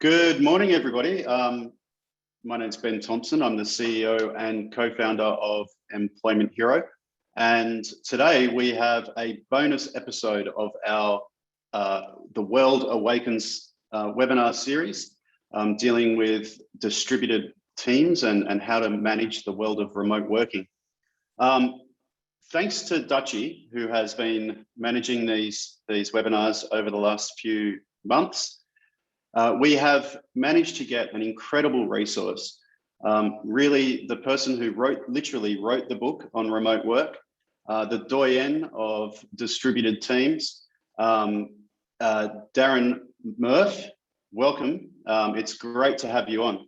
Good morning, everybody. My name's Ben Thompson. I'm the CEO and co-founder of Employment Hero. And today we have a bonus episode of our the World Awakens webinar series, dealing with distributed teams and how to manage the world of remote working. Thanks to Dutchy, who has been managing these webinars over the last few months. We have managed to get an incredible resource. Really, the person who literally wrote the book on remote work, the doyen of distributed teams, Darren Murph. Welcome. It's great to have you on.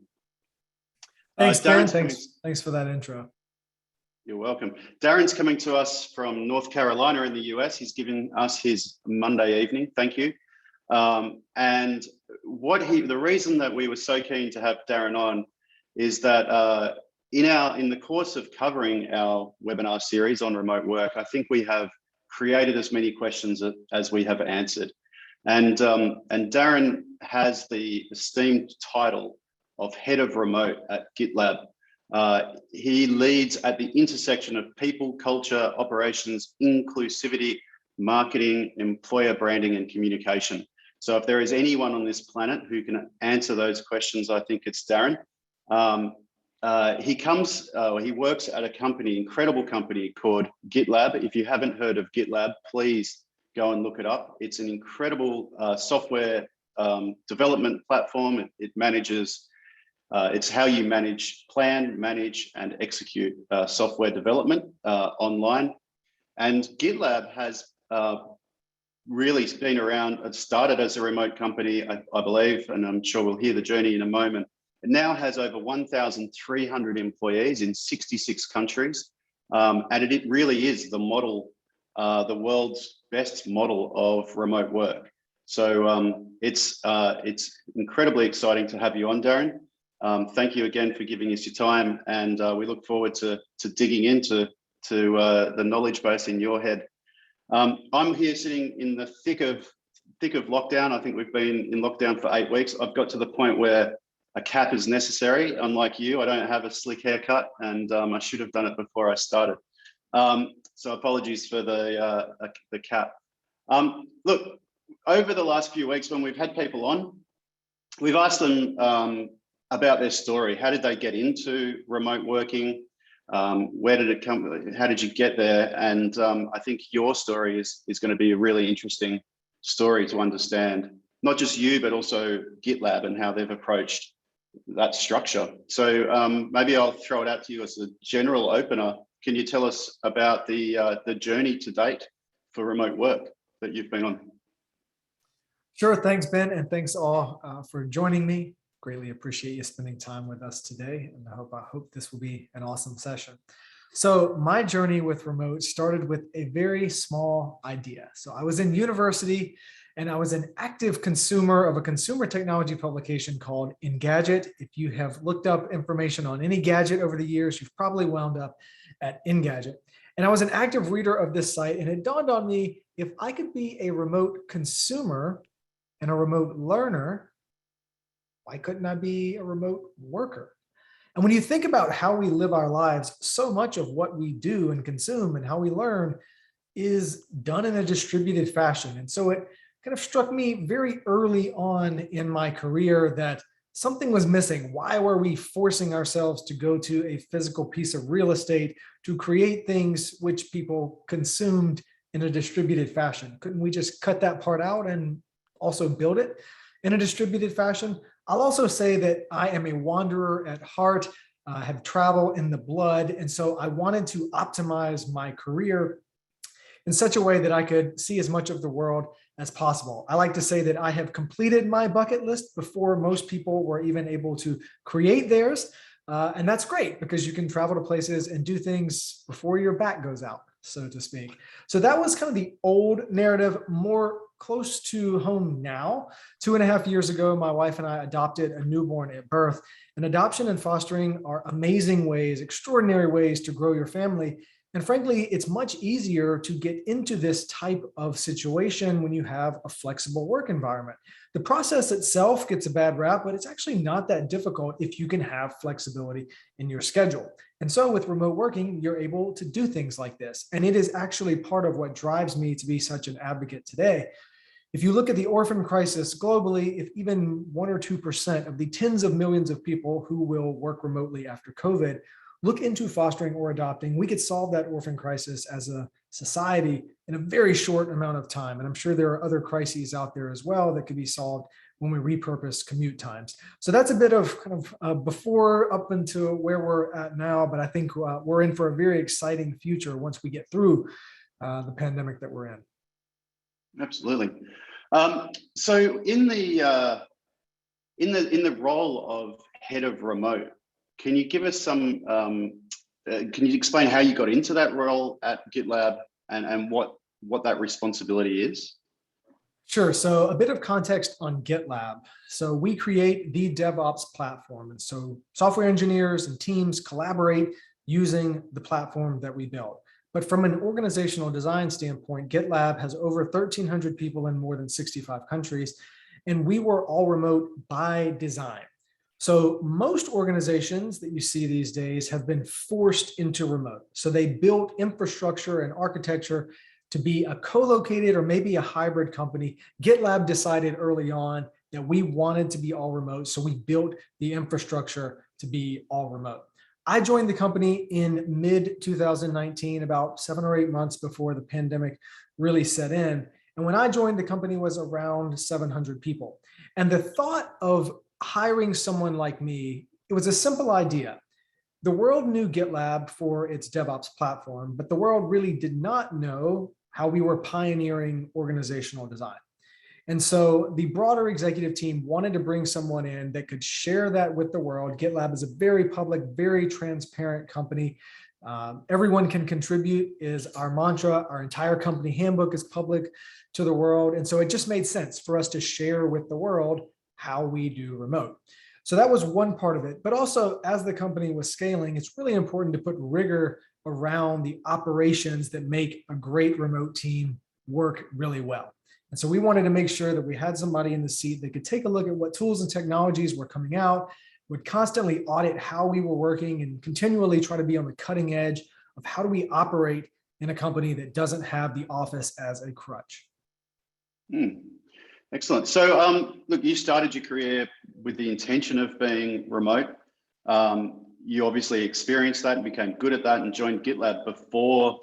Thanks, Darren. Thanks for that intro. You're welcome. Darren's coming to us from North Carolina in the US. He's giving us his Monday evening. Thank you. And the reason that we were so keen to have Darren on is that in the course of covering our webinar series on remote work, I think we have created as many questions as we have answered. And Darren has the esteemed title of Head of Remote at GitLab. He leads at the intersection of people, culture, operations, inclusivity, marketing, employer branding, and communication. So if there is anyone on this planet who can answer those questions, I think it's Darren. He works at a company, incredible company called GitLab. If you haven't heard of GitLab, please go and look it up. It's an incredible software development platform. It manages, it's how you plan, manage, and execute software development online. And GitLab has really been around. It started as a remote company, I believe, and I'm sure we'll hear the journey in a moment. It now has over 1,300 employees in 66 countries. And it really is the model, the world's best model of remote work. So it's incredibly exciting to have you on, Darren. Thank you again for giving us your time. And we look forward to digging into the knowledge base in your head. I'm here sitting in the thick of lockdown. I think we've been in lockdown for 8 weeks. I've got to the point where a cap is necessary. Unlike you, I don't have a slick haircut, and I should have done it before I started. So apologies for the cap. Look, over the last few weeks when we've had people on, we've asked them about their story. How did they get into remote working? Where did it come? How did you get there? And I think your story is going to be a really interesting story to understand, not just you, but also GitLab and how they've approached that structure. So maybe I'll throw it out to you as a general opener. Can you tell us about the journey to date for remote work that you've been on? Sure. Thanks, Ben. And thanks all for joining me. Greatly appreciate you spending time with us today, and I hope this will be an awesome session. So my journey with remote started with a very small idea. So I was in university and I was an active consumer of a consumer technology publication called Engadget. If you have looked up information on any gadget over the years, you've probably wound up at Engadget. And I was an active reader of this site, and it dawned on me, if I could be a remote consumer and a remote learner, why couldn't I be a remote worker? And when you think about how we live our lives, so much of what we do and consume and how we learn is done in a distributed fashion. And so it kind of struck me very early on in my career that something was missing. Why were we forcing ourselves to go to a physical piece of real estate to create things which people consumed in a distributed fashion? Couldn't we just cut that part out and also build it in a distributed fashion? I'll also say that I am a wanderer at heart. I have travel in the blood. And so I wanted to optimize my career in such a way that I could see as much of the world as possible. I like to say that I have completed my bucket list before most people were even able to create theirs. And that's great because you can travel to places and do things before your back goes out, so to speak. So that was kind of the old narrative, more close to home now. 2.5 years ago, my wife and I adopted a newborn at birth. And adoption and fostering are amazing ways, extraordinary ways to grow your family. And frankly, it's much easier to get into this type of situation when you have a flexible work environment. The process itself gets a bad rap, but it's actually not that difficult if you can have flexibility in your schedule. And so with remote working, you're able to do things like this. And it is actually part of what drives me to be such an advocate today. If you look at the orphan crisis globally, if even 1 or 2% of the tens of millions of people who will work remotely after COVID look into fostering or adopting, we could solve that orphan crisis as a society in a very short amount of time. And I'm sure there are other crises out there as well that could be solved when we repurpose commute times. So that's a bit of kind of before up into where we're at now, but I think we're in for a very exciting future once we get through the pandemic that we're in. Absolutely. So in the role of head of remote, can you give us some? Can you explain how you got into that role at GitLab and what that responsibility is? Sure. So a bit of context on GitLab. So we create the DevOps platform, and so software engineers and teams collaborate using the platform that we built. But from an organizational design standpoint, GitLab has over 1,300 people in more than 65 countries, and we were all remote by design. So most organizations that you see these days have been forced into remote. So they built infrastructure and architecture to be a co-located or maybe a hybrid company. GitLab decided early on that we wanted to be all remote, so we built the infrastructure to be all remote. I joined the company in mid-2019, about 7 or 8 months before the pandemic really set in. And when I joined, the company was around 700 people. And the thought of hiring someone like me, it was a simple idea. The world knew GitLab for its DevOps platform, but the world really did not know how we were pioneering organizational design. And so the broader executive team wanted to bring someone in that could share that with the world. GitLab is a very public, very transparent company. Everyone can contribute is our mantra. Our entire company handbook is public to the world. And so it just made sense for us to share with the world how we do remote. So that was one part of it. But also, as the company was scaling, it's really important to put rigor around the operations that make a great remote team work really well. And so we wanted to make sure that we had somebody in the seat that could take a look at what tools and technologies were coming out, would constantly audit how we were working, and continually try to be on the cutting edge of how do we operate in a company that doesn't have the office as a crutch. Excellent. So look, you started your career with the intention of being remote. You obviously experienced that and became good at that and joined GitLab before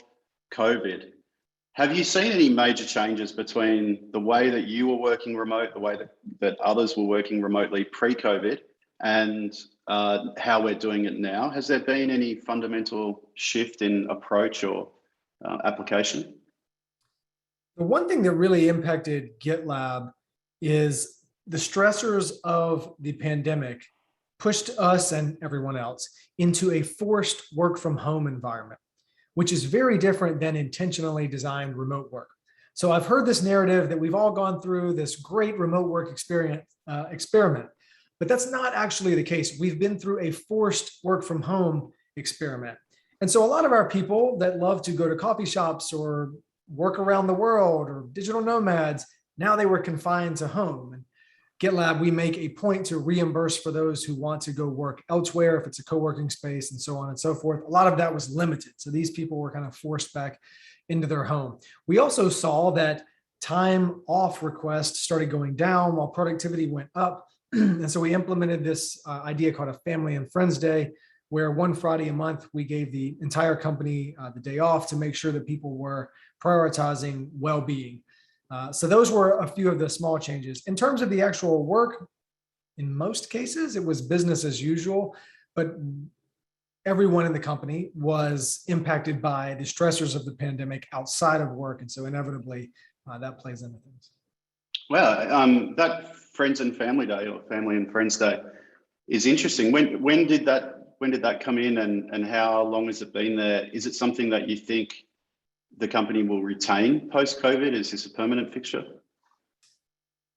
COVID. Have you seen any major changes between the way that you were working remote, the way that others were working remotely pre-COVID, and how we're doing it now? Has there been any fundamental shift in approach or application? The one thing that really impacted GitLab is the stressors of the pandemic pushed us and everyone else into a forced work from home environment, which is very different than intentionally designed remote work. So I've heard this narrative that we've all gone through this great remote work experiment, but that's not actually the case. We've been through a forced work from home experiment. And so a lot of our people that love to go to coffee shops or work around the world or digital nomads, now they were confined to home. And GitLab, we make a point to reimburse for those who want to go work elsewhere, if it's a co-working space and so on and so forth. A lot of that was limited. So these people were kind of forced back into their home. We also saw that time off requests started going down while productivity went up. And so we implemented this idea called a Family and Friends Day, where one Friday a month, we gave the entire company the day off to make sure that people were prioritizing well-being. So those were a few of the small changes. In terms of the actual work, in most cases, it was business as usual, but everyone in the company was impacted by the stressors of the pandemic outside of work. And so inevitably, that plays into things. Well, that Friends and Family Day, or Family and Friends Day, is interesting. When did that come in, and how long has it been there? Is it something that you think the company will retain post-COVID? Is this a permanent fixture?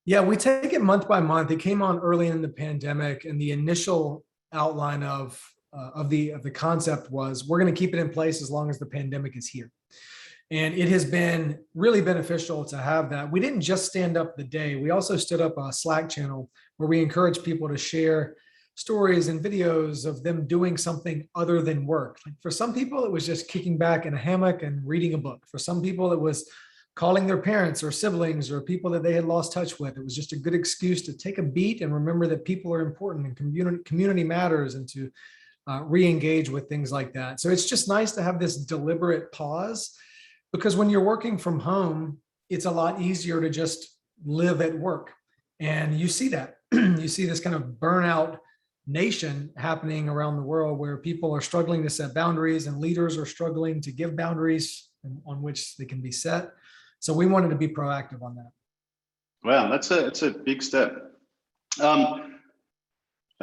Yeah, we take it month by month. It came on early in the pandemic, and the initial outline of of the concept was we're going to keep it in place as long as the pandemic is here. And it has been really beneficial to have that. We didn't just stand up the day. We also stood up a Slack channel where we encourage people to share stories and videos of them doing something other than work. Like for some people, it was just kicking back in a hammock and reading a book. For some people, it was calling their parents or siblings or people that they had lost touch with. It was just a good excuse to take a beat and remember that people are important and community matters, and to re-engage with things like that. So it's just nice to have this deliberate pause, because when you're working from home, it's a lot easier to just live at work. And you see that. You see this kind of burnout nation happening around the world where people are struggling to set boundaries and leaders are struggling to give boundaries on which they can be set. So we wanted to be proactive on that. Wow, it's a big step. I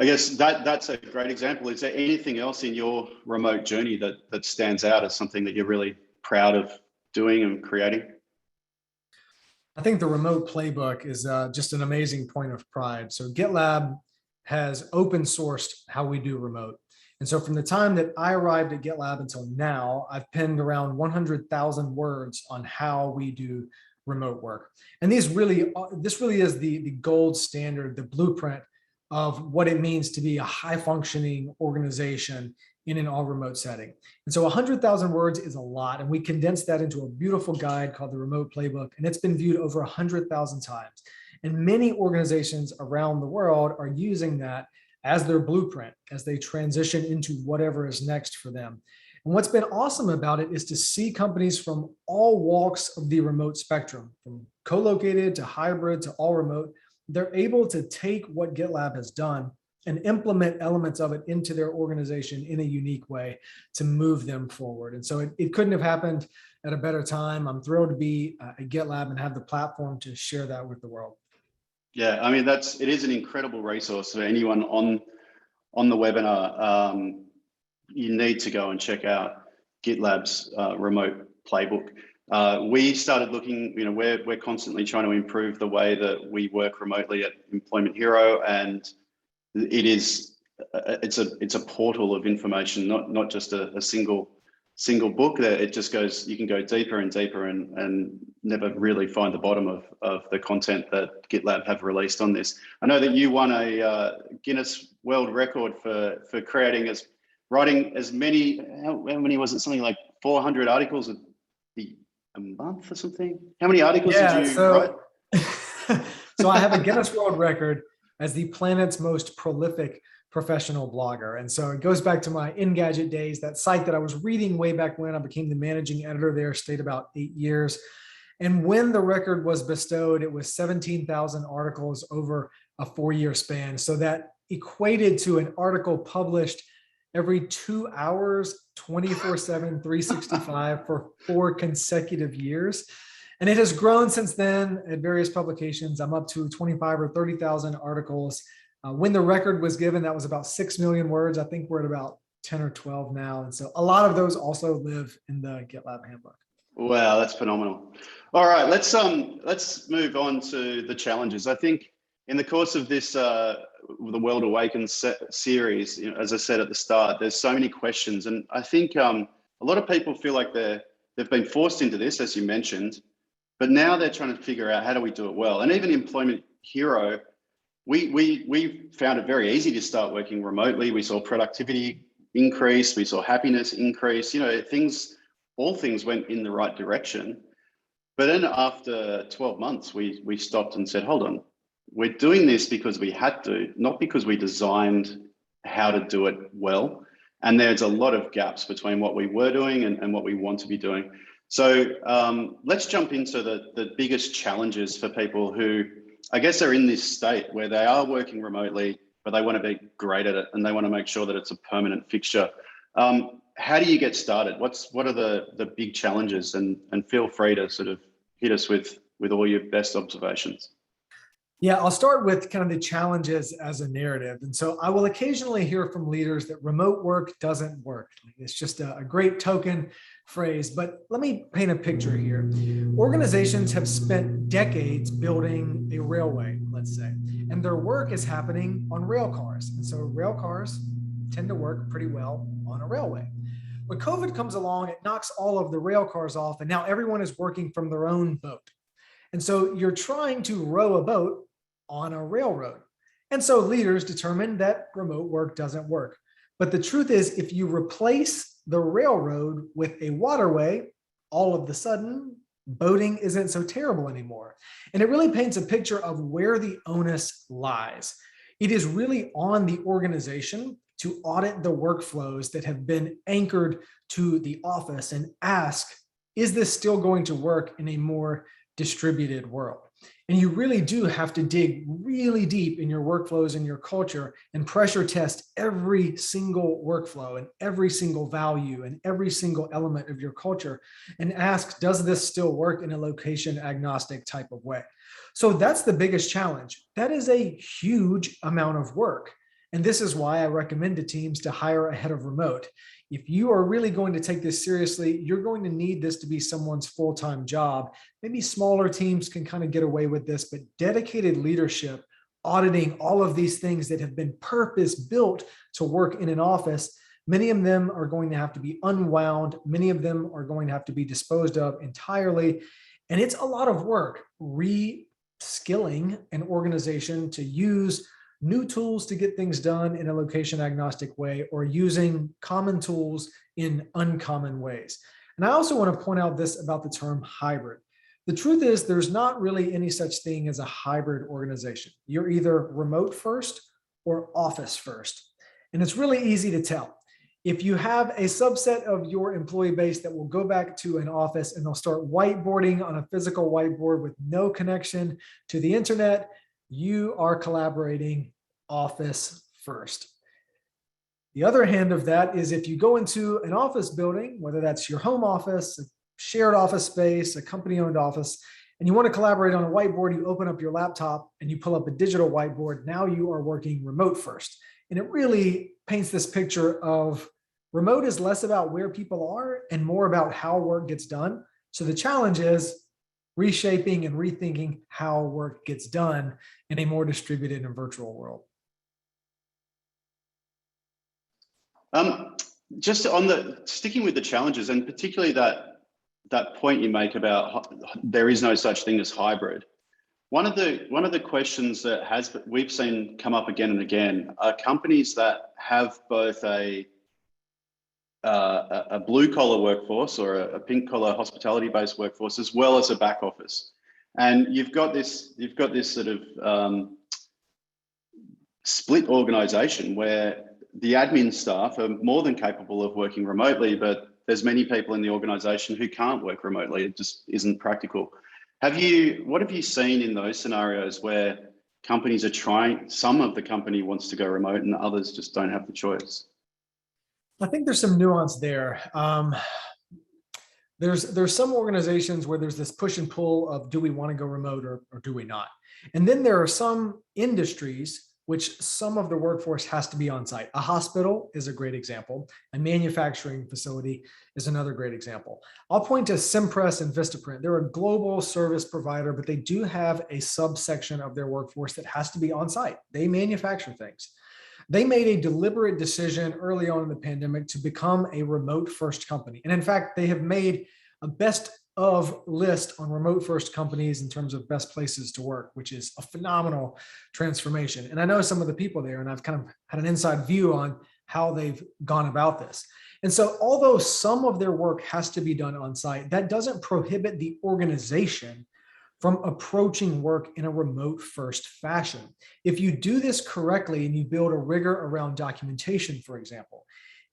guess that's a great example. Is there anything else in your remote journey that stands out as something that you're really proud of doing and creating? I think the Remote Playbook is just an amazing point of pride. So GitLab has open sourced how we do remote. And so from the time that I arrived at GitLab until now, I've penned around 100,000 words on how we do remote work. And this really is the gold standard, the blueprint of what it means to be a high functioning organization in an all remote setting. And so 100,000 words is a lot. And we condensed that into a beautiful guide called the Remote Playbook. And it's been viewed over 100,000 times. And many organizations around the world are using that as their blueprint as they transition into whatever is next for them. And what's been awesome about it is to see companies from all walks of the remote spectrum, from co-located to hybrid to all remote. They're able to take what GitLab has done and implement elements of it into their organization in a unique way to move them forward. And so it couldn't have happened at a better time. I'm thrilled to be at GitLab and have the platform to share that with the world. Yeah, I mean, it is an incredible resource for anyone on the webinar. You need to go and check out GitLab's Remote Playbook. We started looking, we're constantly trying to improve the way that we work remotely at Employment Hero, and it's a portal of information, not just a single book. That it just goes, you can go deeper and deeper and never really find the bottom of the content that GitLab have released on this. I know that you won a Guinness World Record for writing as many, how many was it? Something like 400 articles a month or something? How many articles did you write? So I have a Guinness World Record as the planet's most prolific professional blogger. And so it goes back to my Engadget days, that site that I was reading way back when. I became the managing editor there, stayed about 8 years. And when the record was bestowed, it was 17,000 articles over a 4-year span. So that equated to an article published every 2 hours, 24/7, 365 for 4 consecutive years. And it has grown since then at various publications. I'm up to 25 or 30,000 articles. When the record was given, that was about 6 million words. I think we're at about 10 or 12 now. And so a lot of those also live in the GitLab handbook. Wow, that's phenomenal. All right, let's move on to the challenges. I think in the course of this, the World Awakens series, as I said at the start, there's so many questions. And I think a lot of people feel like they've been forced into this, as you mentioned, but now they're trying to figure out how do we do it well. And even Employment Hero, we found it very easy to start working remotely. We saw productivity increase, we saw happiness increase, all things went in the right direction. But then after 12 months, we stopped and said, hold on, we're doing this because we had to, not because we designed how to do it well. And there's a lot of gaps between what we were doing and what we want to be doing. So let's jump into the biggest challenges for people who, I guess, are in this state where they are working remotely, but they want to be great at it and they want to make sure that it's a permanent fixture. How do you get started? What are the big challenges? And feel free to sort of hit us with all your best observations. Yeah, I'll start with kind of the challenges as a narrative. And so I will occasionally hear from leaders that remote work doesn't work. It's just a great token phrase, but let me paint a picture here. Organizations have spent decades building a railway, let's say, and their work is happening on rail cars. And so rail cars tend to work pretty well on a railway. When COVID comes along, it knocks all of the rail cars off, and now everyone is working from their own boat. And so you're trying to row a boat on a railroad. And so leaders determine that remote work doesn't work. But the truth is, if you replace the railroad with a waterway, all of a sudden, boating isn't so terrible anymore. And it really paints a picture of where the onus lies. It is really on the organization to audit the workflows that have been anchored to the office and ask, is this still going to work in a more distributed world? And you really do have to dig really deep in your workflows and your culture and pressure test every single workflow and every single value and every single element of your culture and ask, does this still work in a location agnostic type of way? So that's the biggest challenge. That is a huge amount of work. And this is why I recommend to teams to hire a head of remote. If you are really going to take this seriously, you're going to need this to be someone's full-time job. Maybe smaller teams can kind of get away with this, but dedicated leadership, auditing all of these things that have been purpose-built to work in an office, many of them are going to have to be unwound. Many of them are going to have to be disposed of entirely. And it's a lot of work re-skilling an organization to use new tools to get things done in a location agnostic way, or using common tools in uncommon ways. And I also want to point out this about the term hybrid. The truth is, there's not really any such thing as a hybrid organization. You're either remote first or office first. And it's really easy to tell. If you have a subset of your employee base that will go back to an office and they'll start whiteboarding on a physical whiteboard with no connection to the internet, you are collaborating office first. The other hand of that is if you go into an office building, whether that's your home office, a shared office space, a company-owned office, and you want to collaborate on a whiteboard, you open up your laptop and you pull up a digital whiteboard. Now you are working remote first. And it really paints this picture of remote is less about where people are and more about how work gets done. So the challenge is reshaping and rethinking how work gets done in a more distributed and virtual world. Just on sticking with the challenges, and particularly that point you make about there is no such thing as hybrid. One of the questions that we've seen come up again and again are companies that have both a blue collar workforce or a pink collar hospitality based workforce, as well as a back office. And you've got this sort of split organization where the admin staff are more than capable of working remotely, but there's many people in the organization who can't work remotely. It just isn't practical. What have you seen in those scenarios where companies are trying, some of the company wants to go remote and others just don't have the choice? I think there's some nuance there. There's some organizations where there's this push and pull of, do we want to go remote or do we not? And then there are some industries which some of the workforce has to be on site. A hospital is a great example. A manufacturing facility is another great example. I'll point to Cimpress and Vistaprint. They're a global service provider, but they do have a subsection of their workforce that has to be on site. They manufacture things. They made a deliberate decision early on in the pandemic to become a remote first company. And in fact, they have made a best of list on remote first companies in terms of best places to work, which is a phenomenal transformation. And I know some of the people there, and I've kind of had an inside view on how they've gone about this. And so although some of their work has to be done on site, that doesn't prohibit the organization from approaching work in a remote first fashion. If you do this correctly and you build a rigor around documentation, for example,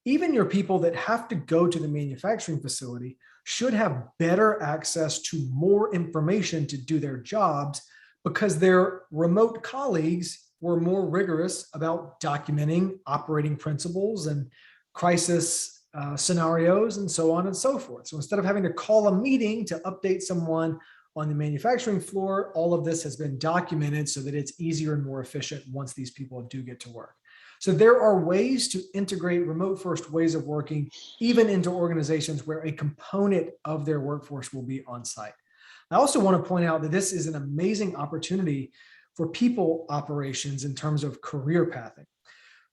even your people that have to go to the manufacturing facility should have better access to more information to do their jobs because their remote colleagues were more rigorous about documenting operating principles and crisis scenarios and so on and so forth. So instead of having to call a meeting to update someone on the manufacturing floor, all of this has been documented so that it's easier and more efficient once these people do get to work. So there are ways to integrate remote first ways of working, even into organizations where a component of their workforce will be on site. I also want to point out that this is an amazing opportunity for people operations in terms of career pathing.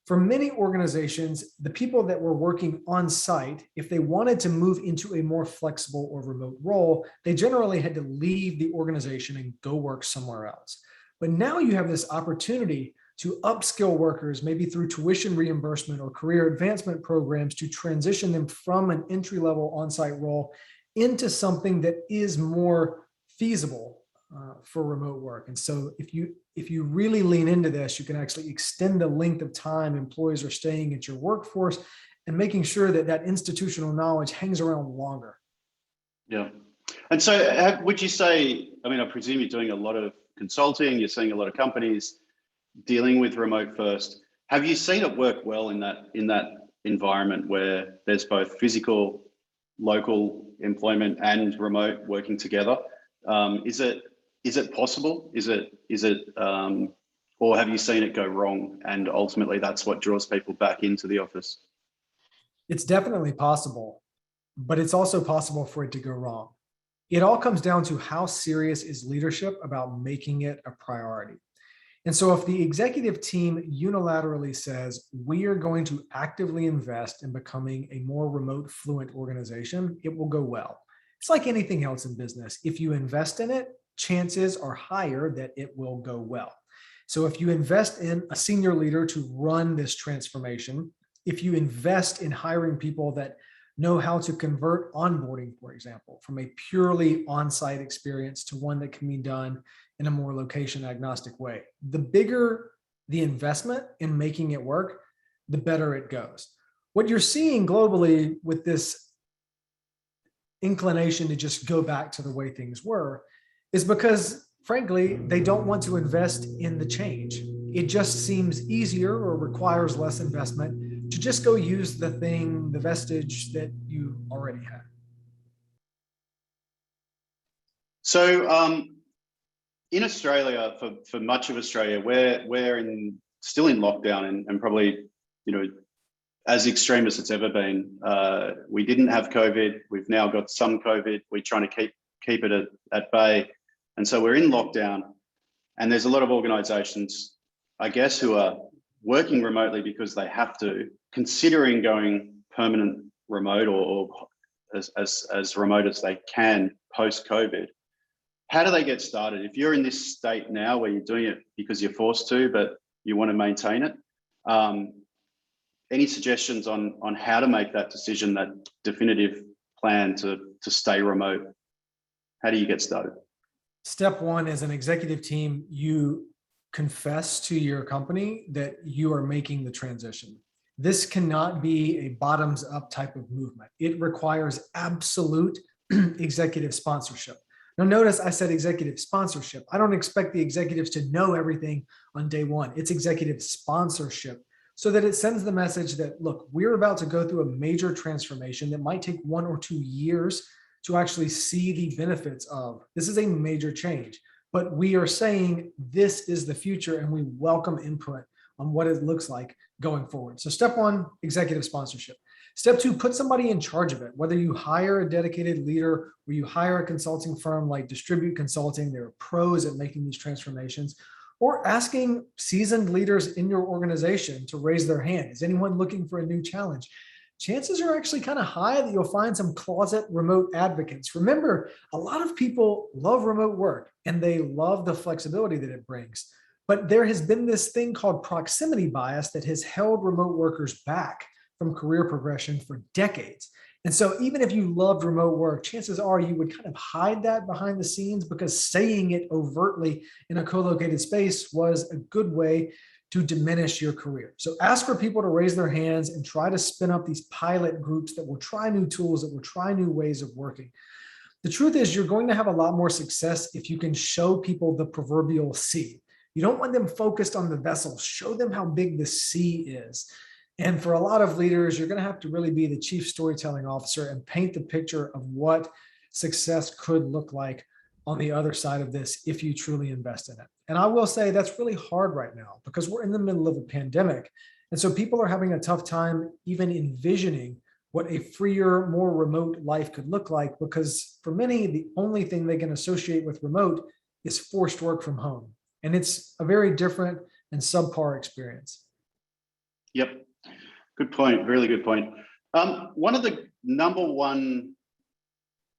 For many organizations, the people that were working on site, if they wanted to move into a more flexible or remote role, they generally had to leave the organization and go work somewhere else. But now you have this opportunity to upskill workers, maybe through tuition reimbursement or career advancement programs, to transition them from an entry-level on-site role into something that is more feasible for remote work. And so if you really lean into this, you can actually extend the length of time employees are staying at your workforce and making sure that that institutional knowledge hangs around longer. Yeah. And so would you say, I mean, I presume you're doing a lot of consulting, you're seeing a lot of companies dealing with remote first. Have you seen it work well in that environment where there's both physical, local employment and remote working together? Is it possible? Or have you seen it go wrong? And ultimately that's what draws people back into the office? It's definitely possible, but it's also possible for it to go wrong. It all comes down to how serious is leadership about making it a priority. And so if the executive team unilaterally says, we are going to actively invest in becoming a more remote fluent organization, it will go well. It's like anything else in business. If you invest in it, chances are higher that it will go well. So if you invest in a senior leader to run this transformation, if you invest in hiring people that know how to convert onboarding, for example, from a purely on-site experience to one that can be done in a more location agnostic way, the bigger the investment in making it work, the better it goes. What you're seeing globally with this inclination to just go back to the way things were is because, frankly, they don't want to invest in the change. It just seems easier or requires less investment to just go use the vestige that you already had. So in Australia, for much of Australia, we're still in lockdown and probably, as extreme as it's ever been. We didn't have COVID. We've now got some COVID. We're trying to keep it at bay. And so we're in lockdown, and there's a lot of organizations, I guess, who are working remotely because they have to, considering going permanent remote or as remote as they can post-COVID. How do they get started? If you're in this state now where you're doing it because you're forced to, but you want to maintain it, any suggestions on how to make that decision, that definitive plan to stay remote? How do you get started? Step one, as an executive team, you confess to your company that you are making the transition. This cannot be a bottoms-up type of movement. It requires absolute executive sponsorship. Now, notice I said executive sponsorship. I don't expect the executives to know everything on day one. It's executive sponsorship so that it sends the message that, look, we're about to go through a major transformation that might take 1 or 2 years to actually see the benefits of. This is a major change, but we are saying this is the future and we welcome input on what it looks like going forward. So step one, executive sponsorship. Step two, put somebody in charge of it. Whether you hire a dedicated leader or you hire a consulting firm like Distribute Consulting, they're pros at making these transformations, or asking seasoned leaders in your organization to raise their hand. Is anyone looking for a new challenge? Chances are actually kind of high that you'll find some closet remote advocates. Remember, a lot of people love remote work and they love the flexibility that it brings. But there has been this thing called proximity bias that has held remote workers back from career progression for decades. And so even if you loved remote work, chances are you would kind of hide that behind the scenes because saying it overtly in a co-located space was a good way to diminish your career. So ask for people to raise their hands and try to spin up these pilot groups that will try new tools, that will try new ways of working. The truth is you're going to have a lot more success if you can show people the proverbial sea. You don't want them focused on the vessel. Show them how big the sea is. And for a lot of leaders, you're going to have to really be the chief storytelling officer and paint the picture of what success could look like on the other side of this if you truly invest in it. And I will say that's really hard right now because we're in the middle of a pandemic. And so people are having a tough time even envisioning what a freer, more remote life could look like, because for many, the only thing they can associate with remote is forced work from home. And it's a very different and subpar experience. Yep. Good point. Really good point. One of the number one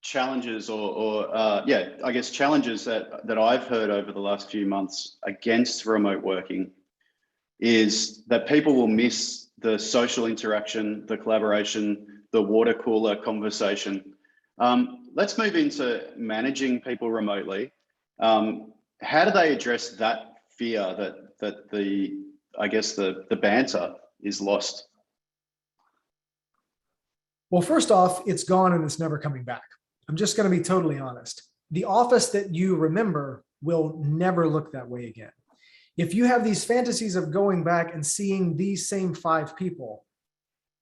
challenges I guess challenges that I've heard over the last few months against remote working is that people will miss the social interaction, the collaboration, the water cooler conversation. Let's move into managing people remotely. How do they address that fear that the banter is lost? Well, first off, it's gone and it's never coming back. I'm just going to be totally honest. The office that you remember will never look that way again. If you have these fantasies of going back and seeing these same 5 people,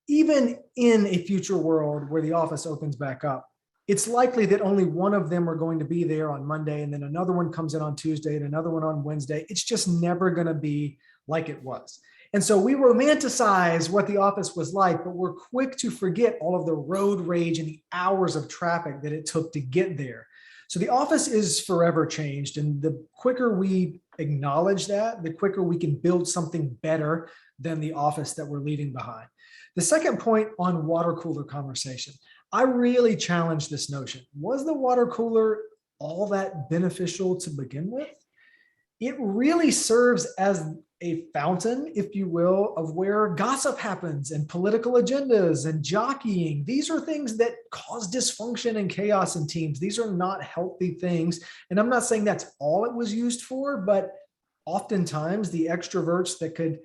even in a future world where the office opens back up, it's likely that only one of them are going to be there on Monday, and then another one comes in on Tuesday and another one on Wednesday. It's just never going to be like it was. And so we romanticize what the office was like, but we're quick to forget all of the road rage and the hours of traffic that it took to get there. So the office is forever changed. And the quicker we acknowledge that, the quicker we can build something better than the office that we're leaving behind. The second point on water cooler conversation, I really challenge this notion. Was the water cooler all that beneficial to begin with? It really serves as a fountain, if you will, of where gossip happens and political agendas and jockeying. These are things that cause dysfunction and chaos in teams. These are not healthy things. And I'm not saying that's all it was used for, but oftentimes the extroverts that could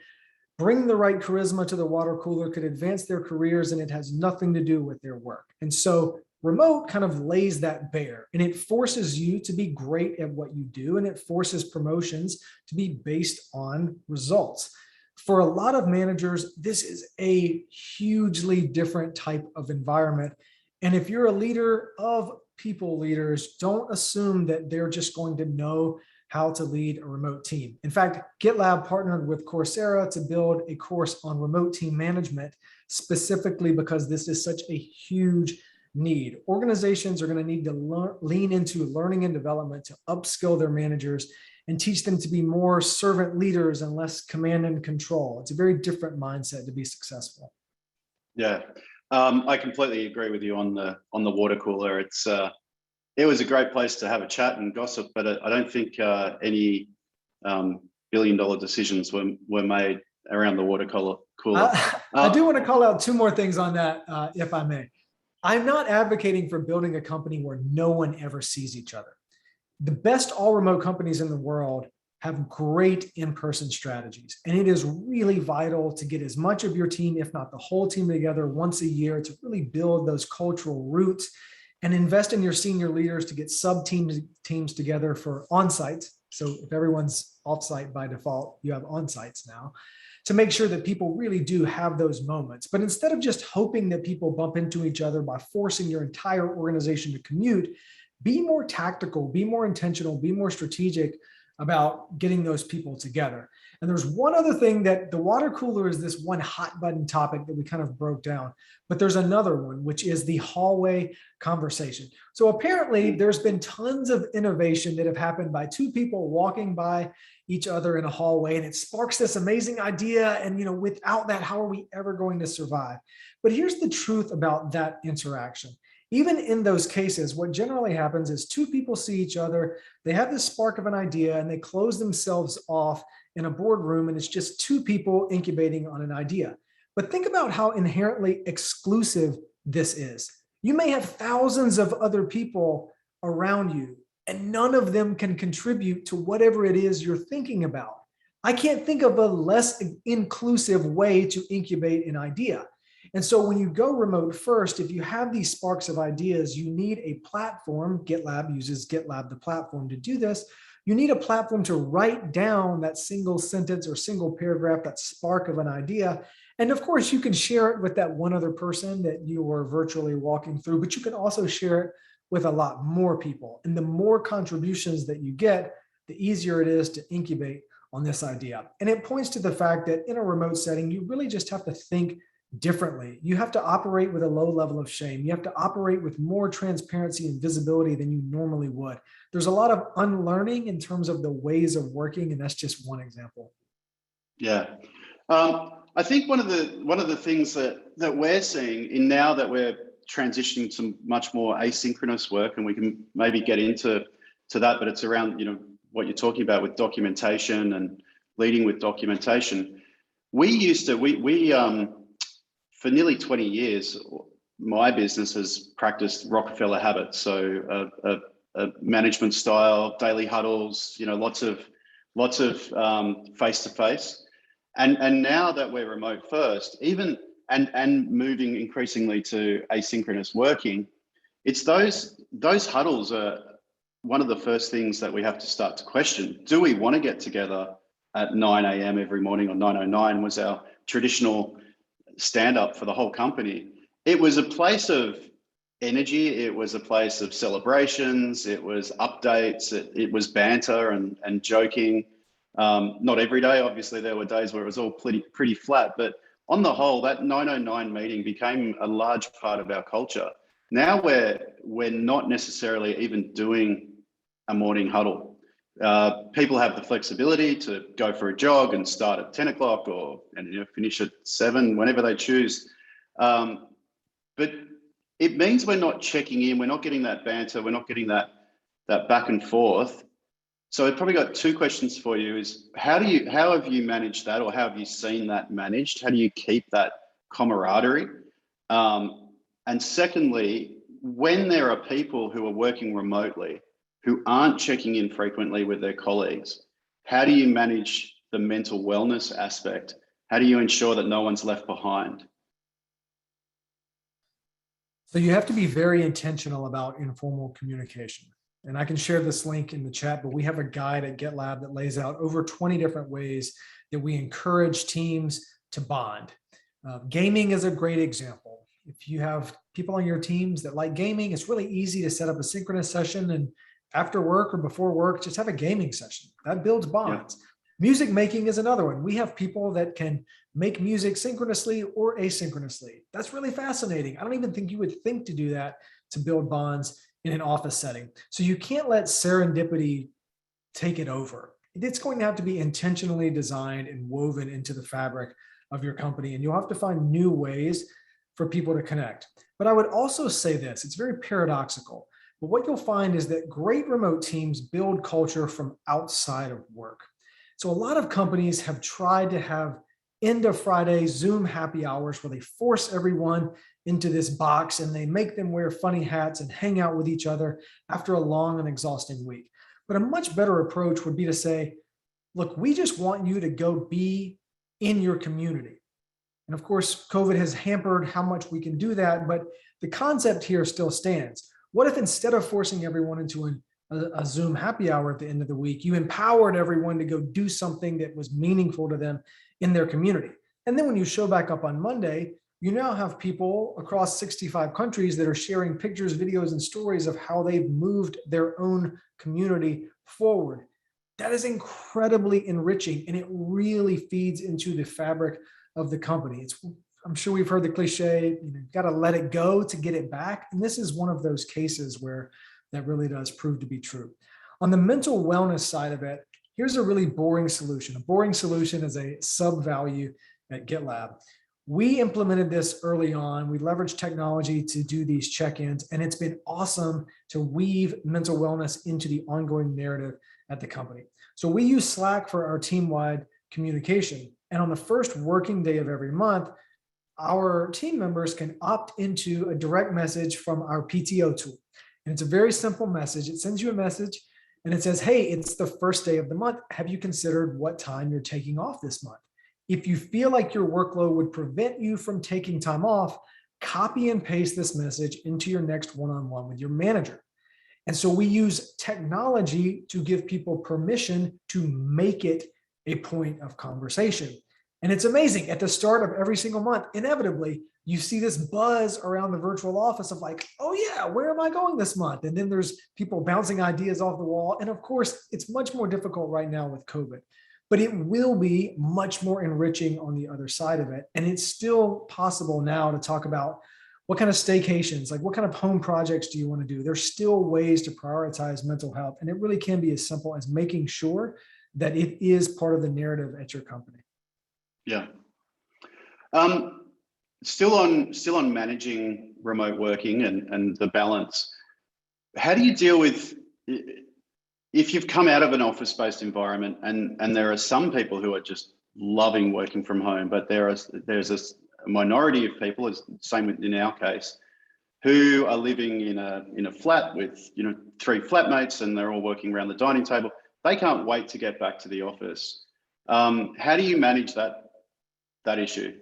bring the right charisma to the water cooler could advance their careers, and it has nothing to do with their work. And so remote kind of lays that bare, and it forces you to be great at what you do, and it forces promotions to be based on results. For a lot of managers, this is a hugely different type of environment. And if you're a leader of people leaders, don't assume that they're just going to know how to lead a remote team. In fact, GitLab partnered with Coursera to build a course on remote team management, specifically because this is such a huge need. Organizations are going to need to lean into learning and development to upskill their managers and teach them to be more servant leaders and less command and control. It's a very different mindset to be successful. Yeah, I completely agree with you on the water cooler. It was a great place to have a chat and gossip, but I don't think any billion-dollar decisions were made around the water cooler. I do want to call out 2 more things on that, if I may. I'm not advocating for building a company where no one ever sees each other. The best all remote companies in the world have great in-person strategies. And it is really vital to get as much of your team, if not the whole team, together once a year to really build those cultural roots and invest in your senior leaders to get sub-teams together for on-sites. So if everyone's off-site by default, you have on-sites now, to make sure that people really do have those moments. But instead of just hoping that people bump into each other by forcing your entire organization to commute, be more tactical, be more intentional, be more strategic about getting those people together. And there's one other thing that the water cooler is this one hot button topic that we kind of broke down, but there's another one, which is the hallway conversation. So apparently there's been tons of innovation that have happened by 2 people walking by each other in a hallway, and it sparks this amazing idea. And without that, how are we ever going to survive? But here's the truth about that interaction. Even in those cases, what generally happens is 2 people see each other, they have this spark of an idea, and they close themselves off in a boardroom, and it's just 2 people incubating on an idea. But think about how inherently exclusive this is. You may have thousands of other people around you, and none of them can contribute to whatever it is you're thinking about. I can't think of a less inclusive way to incubate an idea. And so when you go remote first, if you have these sparks of ideas, you need a platform. GitLab uses GitLab, the platform, to do this. You need a platform to write down that single sentence or single paragraph, that spark of an idea. And of course, you can share it with that one other person that you were virtually walking through, but you can also share it with a lot more people. And the more contributions that you get, the easier it is to incubate on this idea. And it points to the fact that in a remote setting, you really just have to think differently. You have to operate with a low level of shame. You have to operate with more transparency and visibility than you normally would. There's a lot of unlearning in terms of the ways of working, and that's just one example. Yeah. I think one of the things that we're seeing in now that we're transitioning to much more asynchronous work, and we can maybe get into that, but it's around, you know, what you're talking about with documentation and leading with documentation. We for nearly 20 years, my business has practiced Rockefeller habits. So a management style, daily huddles, you know, lots of face-to-face. And now that we're remote first, even and moving increasingly to asynchronous working, it's those huddles are one of the first things that we have to start to question. Do we want to get together at 9 a.m. every morning, or 9:09 was our traditional stand up for the whole company? It was a place of energy. It was a place of celebrations. It was updates. It was banter and joking. Not every day, obviously there were days where it was all pretty flat, but on the whole, that 9:09 meeting became a large part of our culture. Now we're not necessarily even doing a morning huddle. People have the flexibility to go for a jog and start at 10 o'clock and finish at 7, whenever they choose. But it means we're not checking in, we're not getting that banter, we're not getting that back and forth. So I've probably got two questions for you is how have you managed that, or how have you seen that managed? How do you keep that camaraderie? And secondly, when there are people who are working remotely who aren't checking in frequently with their colleagues, how do you manage the mental wellness aspect? How do you ensure that no one's left behind? So you have to be very intentional about informal communication. And I can share this link in the chat, but we have a guide at GitLab that lays out over 20 different ways that we encourage teams to bond. Gaming is a great example. If you have people on your teams that like gaming, it's really easy to set up a synchronous session, and after work or before work, just have a gaming session. That builds bonds. Yeah. Music making is another one. We have people that can make music synchronously or asynchronously. That's really fascinating. I don't even think you would think to do that to build bonds in an office setting. So you can't let serendipity take it over. It's going to have to be intentionally designed and woven into the fabric of your company. And you'll have to find new ways for people to connect. But I would also say this, it's very paradoxical. But what you'll find is that great remote teams build culture from outside of work. So a lot of companies have tried to have end of Friday Zoom happy hours where they force everyone into this box and they make them wear funny hats and hang out with each other after a long and exhausting week. But a much better approach would be to say, look, we just want you to go be in your community. And of course, COVID has hampered how much we can do that, but the concept here still stands. What if instead of forcing everyone into a Zoom happy hour at the end of the week, you empowered everyone to go do something that was meaningful to them in their community? And then when you show back up on Monday, you now have people across 65 countries that are sharing pictures, videos, and stories of how they've moved their own community forward. That is incredibly enriching, and it really feeds into the fabric of the company. I'm sure we've heard the cliche, you've got to let it go to get it back. And this is one of those cases where that really does prove to be true. On the mental wellness side of it, here's a really boring solution. A boring solution is a sub-value at GitLab. We implemented this early on. We leveraged technology to do these check-ins, and it's been awesome to weave mental wellness into the ongoing narrative at the company. So we use Slack for our team-wide communication. And on the first working day of every month, our team members can opt into a direct message from our PTO tool. And it's a very simple message. It sends you a message and it says, hey, it's the first day of the month. Have you considered what time you're taking off this month? If you feel like your workload would prevent you from taking time off, copy and paste this message into your next one-on-one with your manager. And so we use technology to give people permission to make it a point of conversation. And it's amazing. At the start of every single month, inevitably, you see this buzz around the virtual office of like, oh yeah, where am I going this month? And then there's people bouncing ideas off the wall. And of course, it's much more difficult right now with COVID, but it will be much more enriching on the other side of it. And it's still possible now to talk about what kind of staycations, like what kind of home projects do you want to do? There's still ways to prioritize mental health. And it really can be as simple as making sure that it is part of the narrative at your company. Yeah. Um, still on managing remote working and the balance. How do you deal with if you've come out of an office-based environment and there are some people who are just loving working from home, but there's a minority of people, as same in our case, who are living in a flat with 3 flatmates and they're all working around the dining table. They can't wait to get back to the office. How do you manage that issue?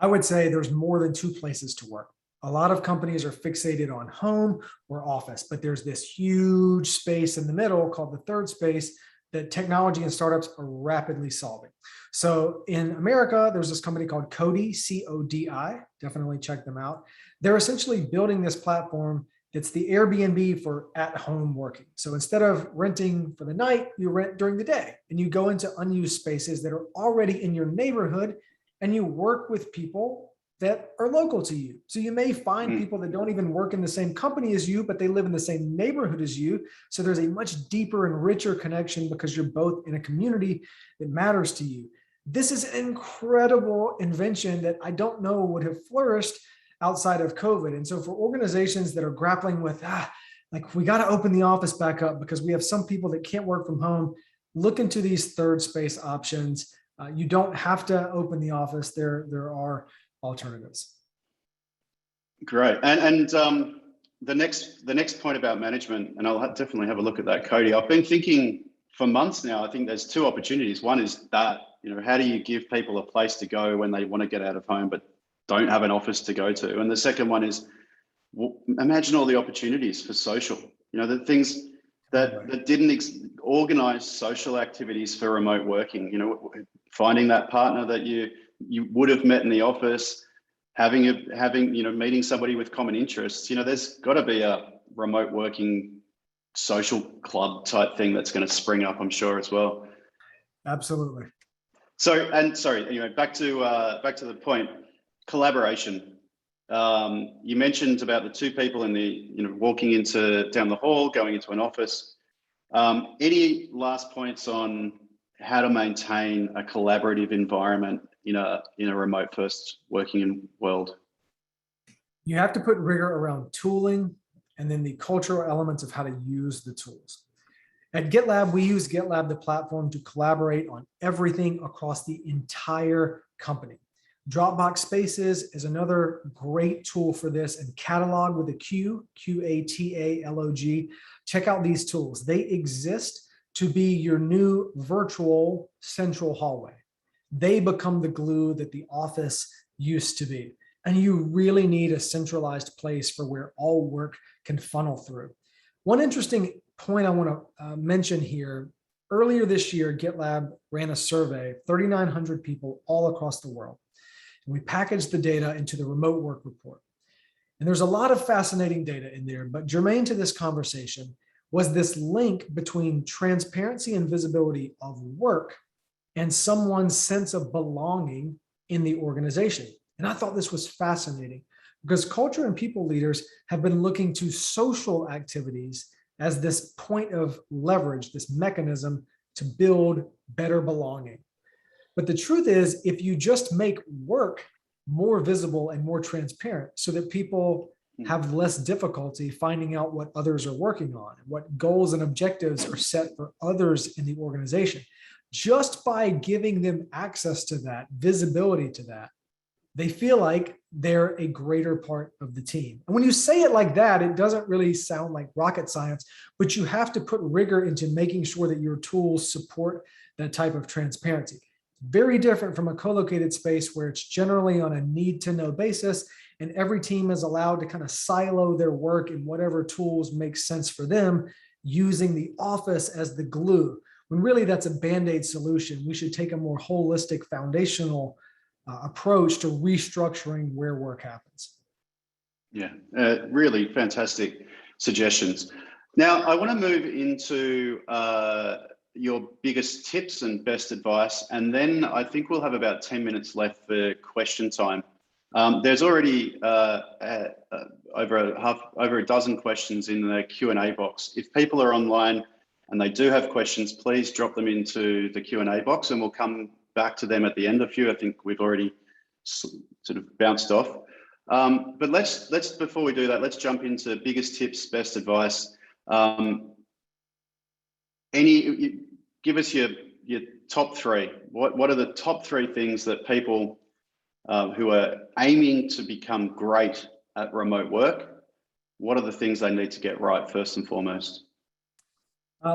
I would say there's more than 2 places to work. A lot of companies are fixated on home or office, but there's this huge space in the middle called the third space that technology and startups are rapidly solving. So in America, there's this company called Cody, C-O-D-I. Definitely check them out. They're essentially building this platform that's the Airbnb for at-home working. So instead of renting for the night, you rent during the day and you go into unused spaces that are already in your neighborhood and you work with people that are local to you. So you may find people that don't even work in the same company as you, but they live in the same neighborhood as you. So there's a much deeper and richer connection because you're both in a community that matters to you. This is an incredible invention that I don't know would have flourished outside of COVID. And so for organizations that are grappling with, like we got to open the office back up because we have some people that can't work from home, look into these third space options. You don't have to open the office. There are alternatives. Great. And the next point about management, and I'll definitely have a look at that, Cody. I've been thinking for months now. I think there's 2 opportunities. One is that, how do you give people a place to go when they want to get out of home but don't have an office to go to? And the second one is, imagine all the opportunities for social. The things that didn't organize social activities for remote working. Finding that partner that you would have met in the office, having meeting somebody with common interests. There's got to be a remote working social club type thing that's going to spring up, I'm sure, as well. Absolutely. So, and sorry, anyway, back to the point, collaboration. You mentioned about the 2 people in the, walking down the hall, going into an office. Any last points on how to maintain a collaborative environment in a remote first working world? You have to put rigor around tooling and then the cultural elements of how to use the tools. At GitLab, we use GitLab, the platform, to collaborate on everything across the entire company. Dropbox Spaces is another great tool for this, and Catalog with a Q, Q-A-T-A-L-O-G. Check out these tools. They exist to be your new virtual central hallway. They become the glue that the office used to be. And you really need a centralized place for where all work can funnel through. One interesting point I want to mention here, earlier this year, GitLab ran a survey, 3,900 people all across the world. And we packaged the data into the remote work report. And there's a lot of fascinating data in there, but germane to this conversation was this link between transparency and visibility of work and someone's sense of belonging in the organization. And I thought this was fascinating because culture and people leaders have been looking to social activities as this point of leverage, this mechanism to build better belonging. But the truth is, if you just make work more visible and more transparent so that people have less difficulty finding out what others are working on, what goals and objectives are set for others in the organization, just by giving them access to that, visibility to that, they feel like they're a greater part of the team. And when you say it like that, it doesn't really sound like rocket science, but you have to put rigor into making sure that your tools support that type of transparency. Very different from a co-located space where it's generally on a need-to-know basis, and every team is allowed to kind of silo their work in whatever tools make sense for them, using the office as the glue. When really that's a Band-Aid solution. We should take a more holistic, foundational approach to restructuring where work happens. Yeah, really fantastic suggestions. Now, I want to move into your biggest tips and best advice, and then I think we'll have about 10 minutes left for question time. There's already over a dozen questions in the Q&A box. If people are online and they do have questions, please drop them into the Q&A box and we'll come back to them at the end. A few I think we've already sort of bounced off. But let's before we do that, let's jump into biggest tips, best advice. Give us your top three. What are the top three things that people who are aiming to become great at remote work, what are the things they need to get right first and foremost?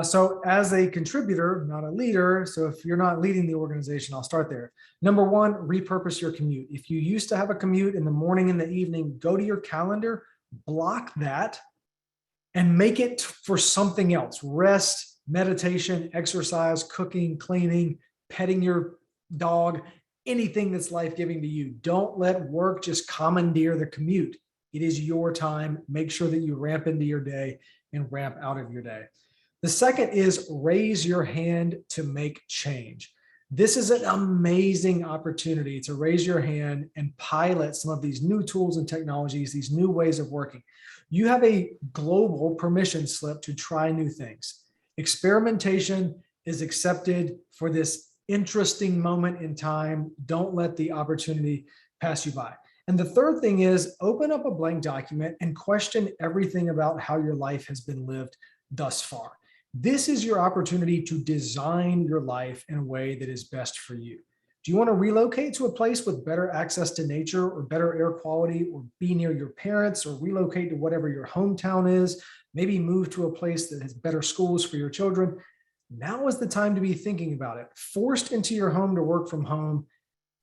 So as a contributor, not a leader, so if you're not leading the organization, I'll start there. Number one, repurpose your commute. If you used to have a commute in the morning and the evening, go to your calendar, block that, and make it for something else. Rest, meditation, exercise, cooking, cleaning, petting your dog, anything that's life-giving to you. Don't let work just commandeer the commute. It is your time. Make sure that you ramp into your day and ramp out of your day. The second is raise your hand to make change. This is an amazing opportunity to raise your hand and pilot some of these new tools and technologies, these new ways of working. You have a global permission slip to try new things. Experimentation is accepted for this interesting moment in time. Don't let the opportunity pass you by. And the third thing is open up a blank document and question everything about how your life has been lived thus far. This is your opportunity to design your life in a way that is best for you. Do you want to relocate to a place with better access to nature or better air quality, or be near your parents, or relocate to whatever your hometown is? Maybe move to a place that has better schools for your children. Now is the time to be thinking about it. Forced into your home to work from home,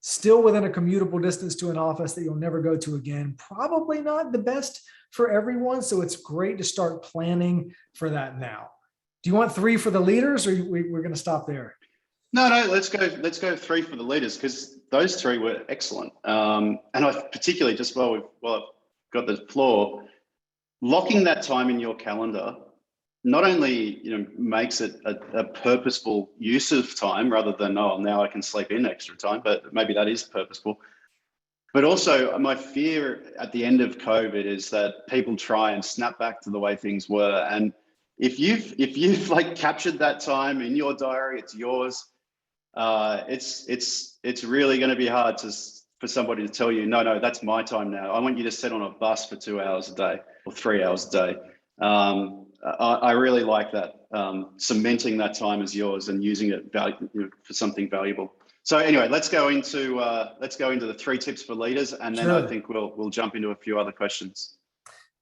still within a commutable distance to an office that you'll never go to again. Probably not the best for everyone. So it's great to start planning for that now. Do you want three for the leaders, or we're going to stop there? No, let's go three for the leaders, because those three were excellent. And I particularly, just while I've got the floor, locking that time in your calendar not only makes it a purposeful use of time rather than, oh, now I can sleep in extra time, but maybe that is purposeful. But also, my fear at the end of COVID is that people try and snap back to the way things were. And if you've like captured that time in your diary, it's yours. It's really going to be hard for somebody to tell you, no, that's my time now. I want you to sit on a bus for 2 hours a day or 3 hours a day. I really like that, cementing that time as yours and using it for something valuable. So anyway, let's go into the three tips for leaders, and then I think we'll jump into a few other questions.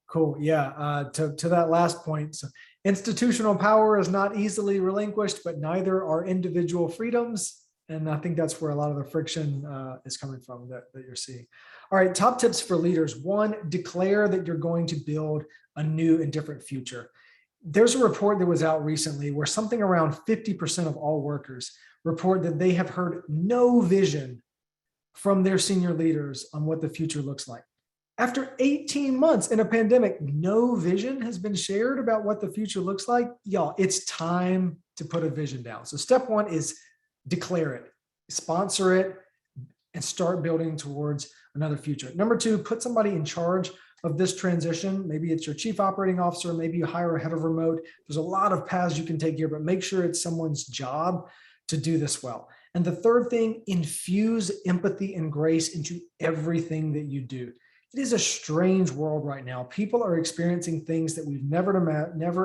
Cool. Yeah. To that last point, so institutional power is not easily relinquished, but neither are individual freedoms. And I think that's where a lot of the friction is coming from that you're seeing. All right. Top tips for leaders. One, declare that you're going to build a new and different future. There's a report that was out recently where something around 50% of all workers report that they have heard no vision from their senior leaders on what the future looks like. After 18 months in a pandemic, no vision has been shared about what the future looks like. Y'all, it's time to put a vision down. So step one is declare it, sponsor it, and start building towards another future. Number two, put somebody in charge of this transition. Maybe it's your chief operating officer, maybe you hire a head of remote. There's a lot of paths you can take here, but make sure it's someone's job to do this well. And the third thing, infuse empathy and grace into everything that you do. It is a strange world right now. People are experiencing things that we've never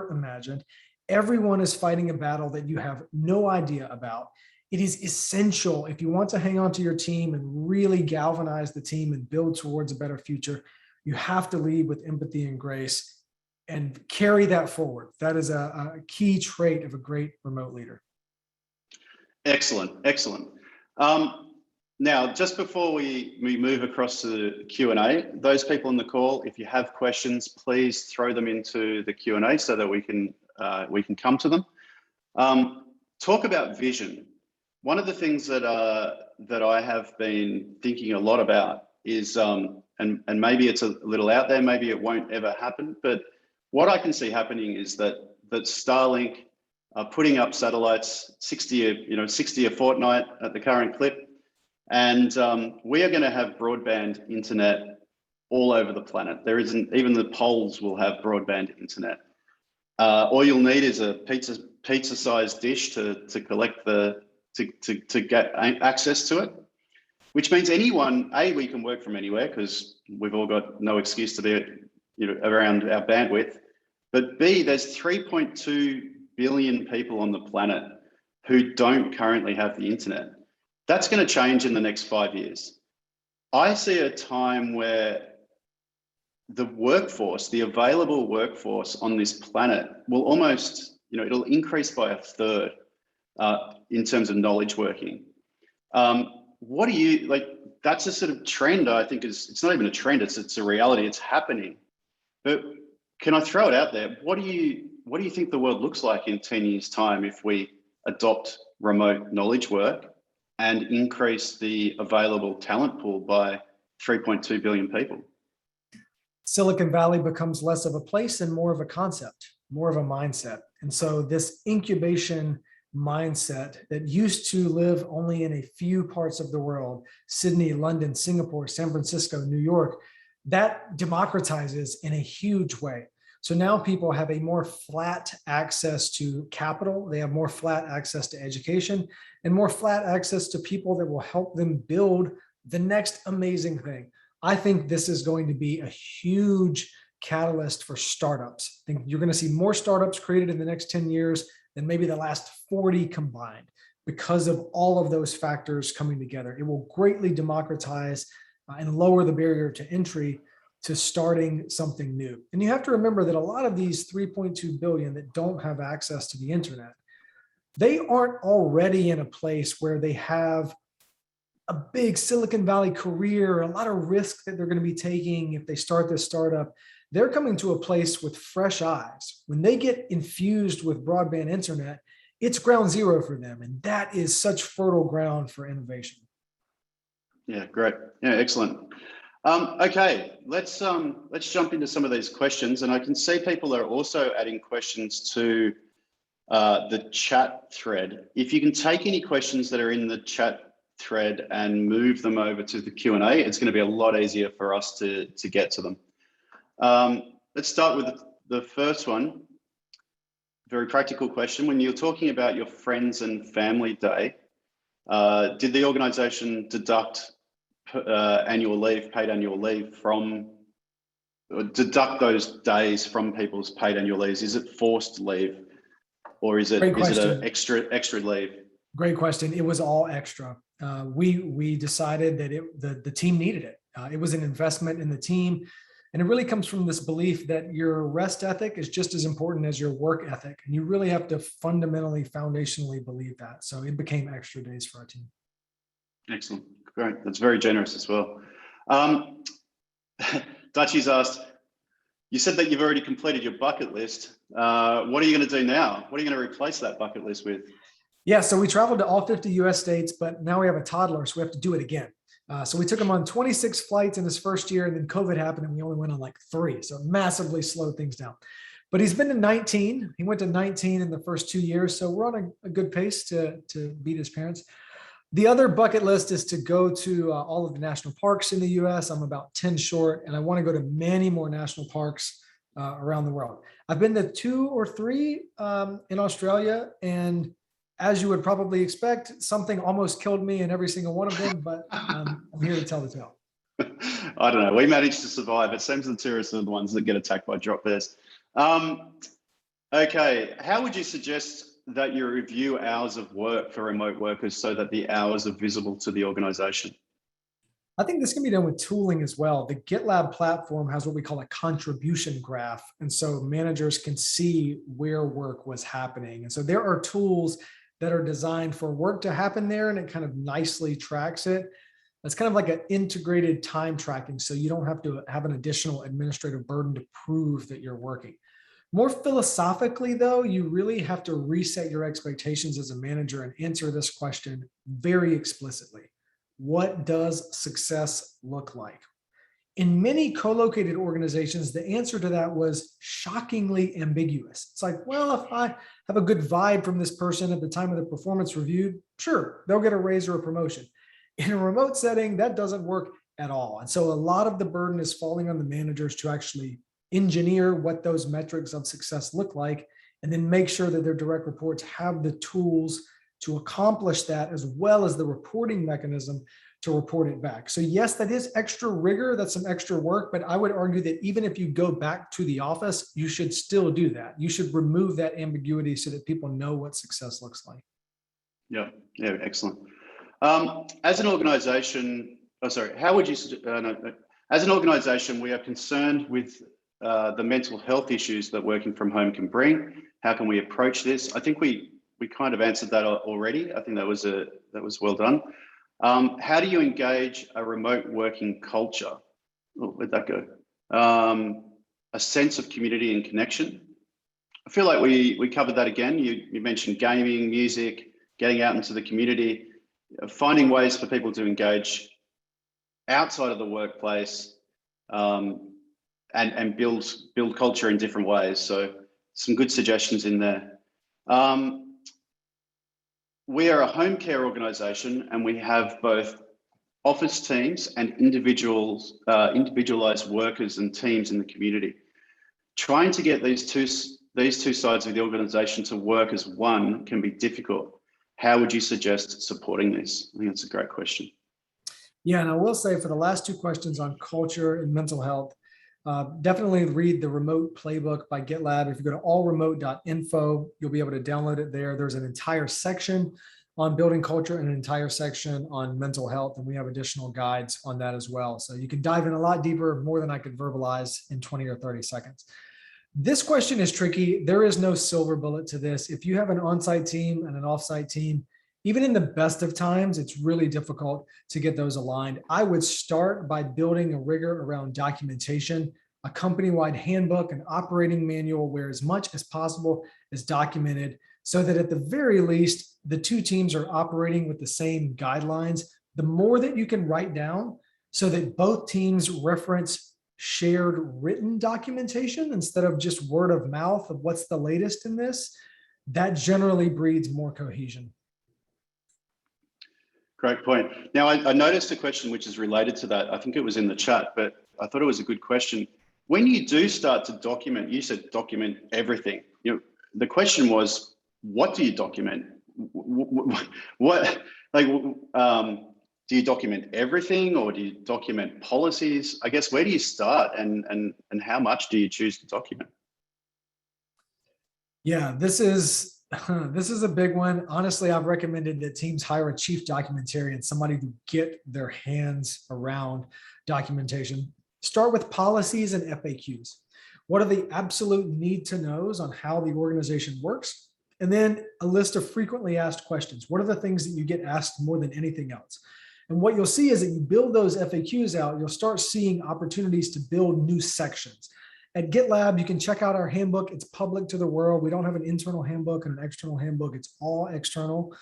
imagined. Everyone is fighting a battle that you have no idea about. It is essential, if you want to hang on to your team and really galvanize the team and build towards a better future, you have to lead with empathy and grace and carry that forward. That is a key trait of a great remote leader. Excellent. Now, just before we move across to the Q&A, those people on the call, if you have questions, please throw them into the Q&A so that we can come to them. Talk about vision. One of the things that I have been thinking a lot about is, and maybe it's a little out there, maybe it won't ever happen, but what I can see happening is that Starlink are putting up satellites, 60 a fortnight at the current clip. And we are going to have broadband internet all over the planet. There isn't, even the poles will have broadband internet. All you'll need is a pizza-sized dish to collect the to get access to it, which means anyone, A, we can work from anywhere because we've all got no excuse to be, around our bandwidth. But B, there's 3.2 billion people on the planet who don't currently have the internet. That's going to change in the next 5 years. I see a time where the workforce, the available workforce on this planet will almost, it'll increase by a third in terms of knowledge working. What do you like? That's a sort of trend. I think it's not even a trend. It's a reality. It's happening. But can I throw it out there? What do you think the world looks like in 10 years' time if we adopt remote knowledge work and increase the available talent pool by 3.2 billion people? Silicon Valley becomes less of a place and more of a concept, more of a mindset. And so this incubation mindset that used to live only in a few parts of the world, Sydney, London, Singapore, San Francisco, New York, that democratizes in a huge way. So now people have a more flat access to capital. They have more flat access to education and more flat access to people that will help them build the next amazing thing. I think this is going to be a huge catalyst for startups. I think you're going to see more startups created in the next 10 years than maybe the last 40 combined because of all of those factors coming together. It will greatly democratize and lower the barrier to entry to starting something new. And you have to remember that a lot of these 3.2 billion that don't have access to the internet, they aren't already in a place where they have a big Silicon Valley career, a lot of risk that they're going to be taking if they start this startup. They're coming to a place with fresh eyes. When they get infused with broadband internet, it's ground zero for them. And that is such fertile ground for innovation. Yeah, great. Yeah, excellent. Okay, let's jump into some of these questions. And I can see people are also adding questions to the chat thread. If you can take any questions that are in the chat thread and move them over to the Q&A, it's going to be a lot easier for us to get to them. Let's start with the first one. Very practical question. When you're talking about your friends and family day, did the organization deduct annual leave, paid annual leave from, or deduct those days from people's paid annual leaves? Is it forced leave or is it an extra leave? Great question. It was all extra. We decided that the team needed it. It was an investment in the team. And it really comes from this belief that your rest ethic is just as important as your work ethic. And you really have to fundamentally, foundationally believe that. So it became extra days for our team. Excellent. Great. That's very generous as well. Dutchie's asked, you said that you've already completed your bucket list. What are you going to do now? What are you going to replace that bucket list with? Yeah, so we traveled to all 50 US states, but now we have a toddler, so we have to do it again. So we took him on 26 flights in his first year, and then COVID happened, and we only went on like 3. So it massively slowed things down. But he's been to 19. He went to 19 in the first 2 years. So we're on a good pace to beat his parents. The other bucket list is to go to all of the national parks in the US. I'm about 10 short, and I want to go to many more national parks around the world. I've been to 2 or 3 in Australia, and as you would probably expect, something almost killed me in every single one of them, but I'm here to tell the tale. I don't know. We managed to survive. It seems the tourists are the ones that get attacked by drop bears. Okay. How would you suggest that you review hours of work for remote workers so that the hours are visible to the organization? I think this can be done with tooling as well. The GitLab platform has what we call a contribution graph. And so managers can see where work was happening. And so there are tools that are designed for work to happen there, and it kind of nicely tracks it. It's kind of like an integrated time tracking, so you don't have to have an additional administrative burden to prove that you're working. More philosophically, though, you really have to reset your expectations as a manager and answer this question very explicitly. What does success look like? In many co-located organizations, the answer to that was shockingly ambiguous. It's like, well, if I have a good vibe from this person at the time of the performance review, sure, they'll get a raise or a promotion. In a remote setting, that doesn't work at all. And so a lot of the burden is falling on the managers to actually engineer what those metrics of success look like, and then make sure that their direct reports have the tools to accomplish that, as well as the reporting mechanism to report it back. So yes, that is extra rigor, that's some extra work, but I would argue that even if you go back to the office, you should still do that. You should remove that ambiguity so that people know what success looks like. Yeah, excellent. As an organization, how would you, as an organization, we are concerned with the mental health issues that working from home can bring. How can we approach this? I think we kind of answered that already. I think that was well done. How do you engage a remote working culture? Oh, where'd that go? A sense of community and connection. I feel like we covered that again. You mentioned gaming, music, getting out into the community, finding ways for people to engage outside of the workplace, and build culture in different ways. So some good suggestions in there. We are a home care organization, and we have both office teams and individualized workers and teams in the community. Trying to get these two sides of the organization to work as one can be difficult. How would you suggest supporting this? I think that's a great question. Yeah, and I will say for the last two questions on culture and mental health, definitely read the Remote Playbook by GitLab. If you go to allremote.info, you'll be able to download it there. There's an entire section on building culture and an entire section on mental health, and we have additional guides on that as well. So you can dive in a lot deeper, more than I could verbalize in 20 or 30 seconds. This question is tricky. There is no silver bullet to this. If you have an on-site team and an off-site team, even in the best of times, it's really difficult to get those aligned. I would start by building a rigor around documentation, a company-wide handbook, an operating manual where as much as possible is documented, so that at the very least, the two teams are operating with the same guidelines. The more that you can write down so that both teams reference shared written documentation instead of just word of mouth of what's the latest in this, that generally breeds more cohesion. Great point. Now, I noticed a question which is related to that. I think it was in the chat, but I thought it was a good question. When you do start to document, you said document everything. The question was, what do you document? Do you document everything, or do you document policies? I guess, where do you start, and how much do you choose to document? Yeah, this is a big one. Honestly, I've recommended that teams hire a chief documentarian, somebody to get their hands around documentation. Start with policies and FAQs. What are the absolute need to knows on how the organization works? And then a list of frequently asked questions. What are the things that you get asked more than anything else? And what you'll see is that you build those FAQs out, you'll start seeing opportunities to build new sections. At GitLab, you can check out our handbook. It's public to the world. We don't have an internal handbook and an external handbook. It's all external.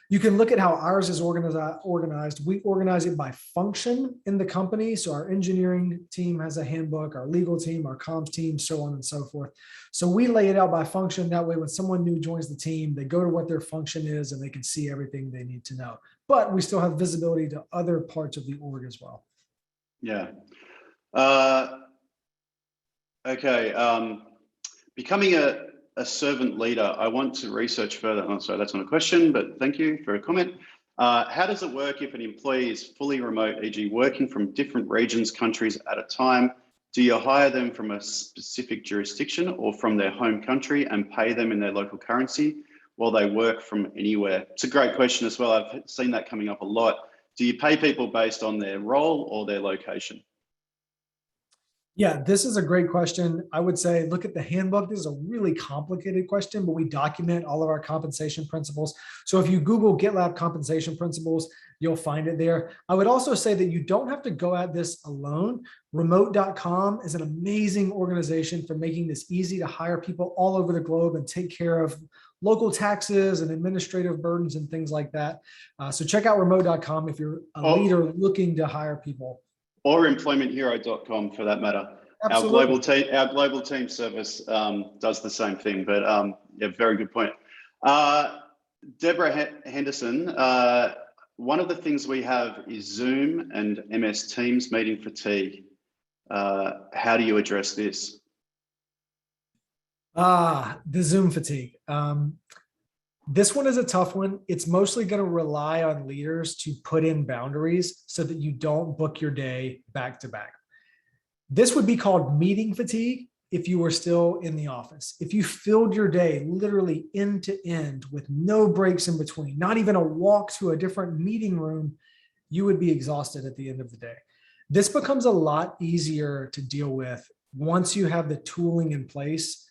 You can look at how ours is organized. We organize it by function in the company. So our engineering team has a handbook, our legal team, our comms team, so on and so forth. So we lay it out by function. That way, when someone new joins the team, they go to what their function is and they can see everything they need to know. But we still have visibility to other parts of the org as well. Yeah. Okay. Becoming a servant leader, I want to research further. Oh, sorry, that's not a question, but thank you for a comment. How does it work if an employee is fully remote, e.g. working from different regions, countries at a time? Do you hire them from a specific jurisdiction or from their home country and pay them in their local currency while they work from anywhere? It's a great question as well. I've seen that coming up a lot. Do you pay people based on their role or their location? Yeah, this is a great question. I would say, look at the handbook. This is a really complicated question, but we document all of our compensation principles. So if you Google GitLab compensation principles, you'll find it there. I would also say that you don't have to go at this alone. Remote.com is an amazing organization for making this easy to hire people all over the globe and take care of local taxes and administrative burdens and things like that. So check out remote.com if you're a leader looking to hire people. Or employmenthero.com for that matter. Absolutely. Our global team service does the same thing, but yeah, very good point. Deborah Henderson, one of the things we have is Zoom and MS Teams meeting fatigue. How do you address this? The Zoom fatigue. This one is a tough one. It's mostly going to rely on leaders to put in boundaries so that you don't book your day back to back. This would be called meeting fatigue if you were still in the office. If you filled your day literally end to end with no breaks in between, not even a walk to a different meeting room, you would be exhausted at the end of the day. This becomes a lot easier to deal with once you have the tooling in place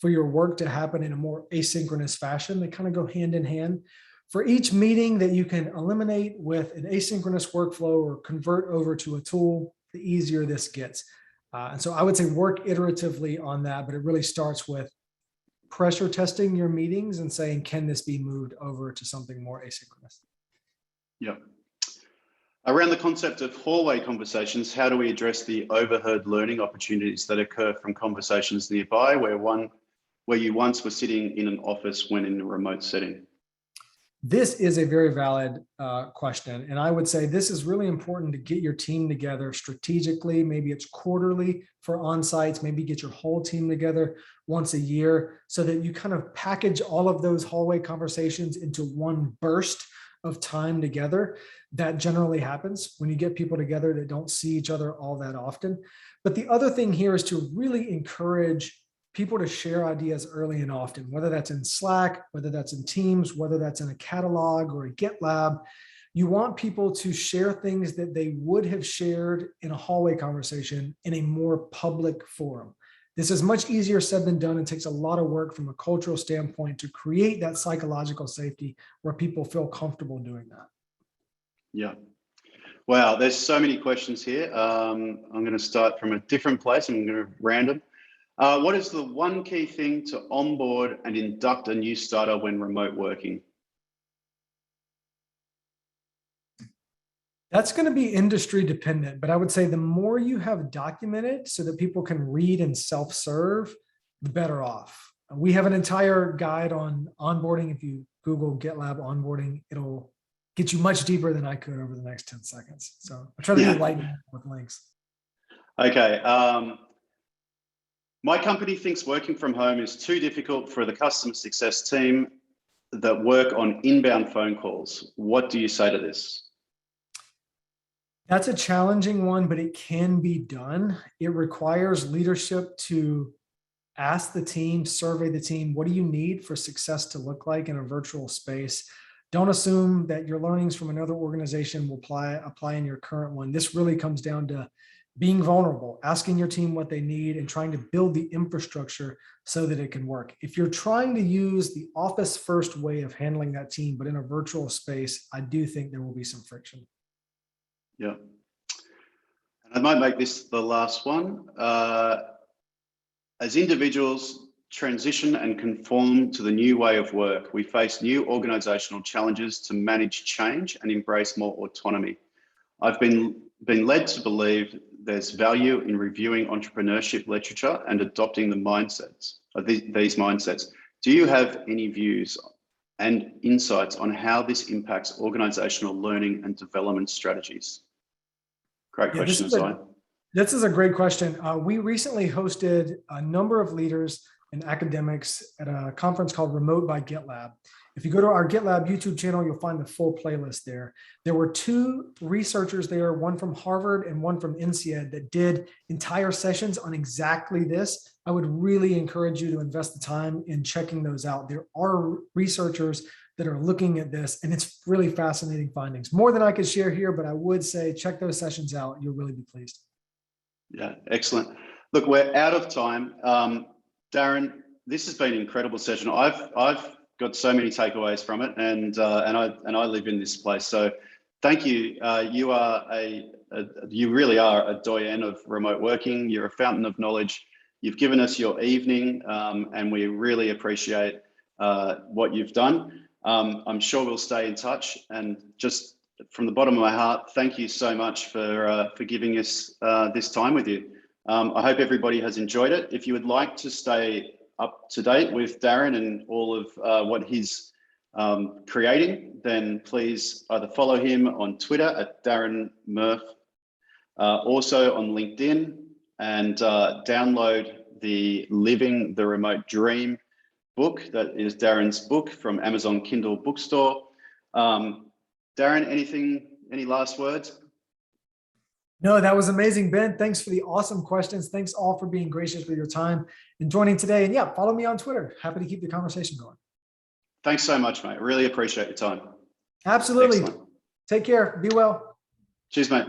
for your work to happen in a more asynchronous fashion. They kind of go hand in hand. For each meeting that you can eliminate with an asynchronous workflow or convert over to a tool, the easier this gets. And so I would say work iteratively on that, but it really starts with pressure testing your meetings and saying, can this be moved over to something more asynchronous? Yeah. Around the concept of hallway conversations, how do we address the overheard learning opportunities that occur from conversations nearby where you once were sitting in an office when in a remote setting? This is a very valid question. And I would say this is really important to get your team together strategically. Maybe it's quarterly for on-sites, maybe get your whole team together once a year so that you kind of package all of those hallway conversations into one burst of time together. That generally happens when you get people together that don't see each other all that often. But the other thing here is to really encourage people to share ideas early and often, whether that's in Slack, whether that's in Teams, whether that's in a catalog or a GitLab. You want people to share things that they would have shared in a hallway conversation in a more public forum. This is much easier said than done and takes a lot of work from a cultural standpoint to create that psychological safety where people feel comfortable doing that. Yeah. Wow, there's so many questions here. I'm going to start from a different place. I'm going to random. What is the one key thing to onboard and induct a new starter when remote working? That's going to be industry dependent, but I would say the more you have documented so that people can read and self-serve, the better off. We have an entire guide on onboarding. If you Google GitLab onboarding, it'll get you much deeper than I could over the next 10 seconds. So I try to be lightning with links. Okay. My company thinks working from home is too difficult for the customer success team that work on inbound phone calls. What do you say to this? That's a challenging one, but it can be done. It requires leadership to ask the team, survey the team, what do you need for success to look like in a virtual space? Don't assume that your learnings from another organization will apply in your current one. This really comes down to being vulnerable, asking your team what they need, and trying to build the infrastructure so that it can work. If you're trying to use the office first way of handling that team, but in a virtual space, I do think there will be some friction. Yeah. And I might make this the last one. As individuals transition and conform to the new way of work, we face new organizational challenges to manage change and embrace more autonomy. I've been led to believe there's value in reviewing entrepreneurship literature and adopting the mindsets of these mindsets. Do you have any views and insights on how this impacts organizational learning and development strategies? Great question, Zion. This is a great question. We recently hosted a number of leaders and academics at a conference called Remote by GitLab. If you go to our GitLab YouTube channel, you'll find the full playlist there. There were two researchers there, one from Harvard and one from INSEAD, that did entire sessions on exactly this. I would really encourage you to invest the time in checking those out. There are researchers that are looking at this, and it's really fascinating findings. More than I could share here, but I would say check those sessions out. You'll really be pleased. Yeah, excellent. Look, we're out of time. Darren, this has been an incredible session. I've got so many takeaways from it, and I live in this place. So thank you. You really are a doyen of remote working. You're a fountain of knowledge. You've given us your evening, and we really appreciate what you've done. I'm sure we'll stay in touch, and just from the bottom of my heart, thank you so much for giving us this time with you. I hope everybody has enjoyed it. If you would like to stay up to date with Darren and all of what he's creating, then please either follow him on Twitter at Darren Murph, also on LinkedIn, and download the Living the Remote Dream book. That is Darren's book from Amazon Kindle bookstore. Darren, any last words? No, that was amazing, Ben. Thanks for the awesome questions. Thanks all for being gracious with your time and joining today. And yeah, follow me on Twitter. Happy to keep the conversation going. Thanks so much, mate. Really appreciate your time. Absolutely. Excellent. Take care. Be well. Cheers, mate.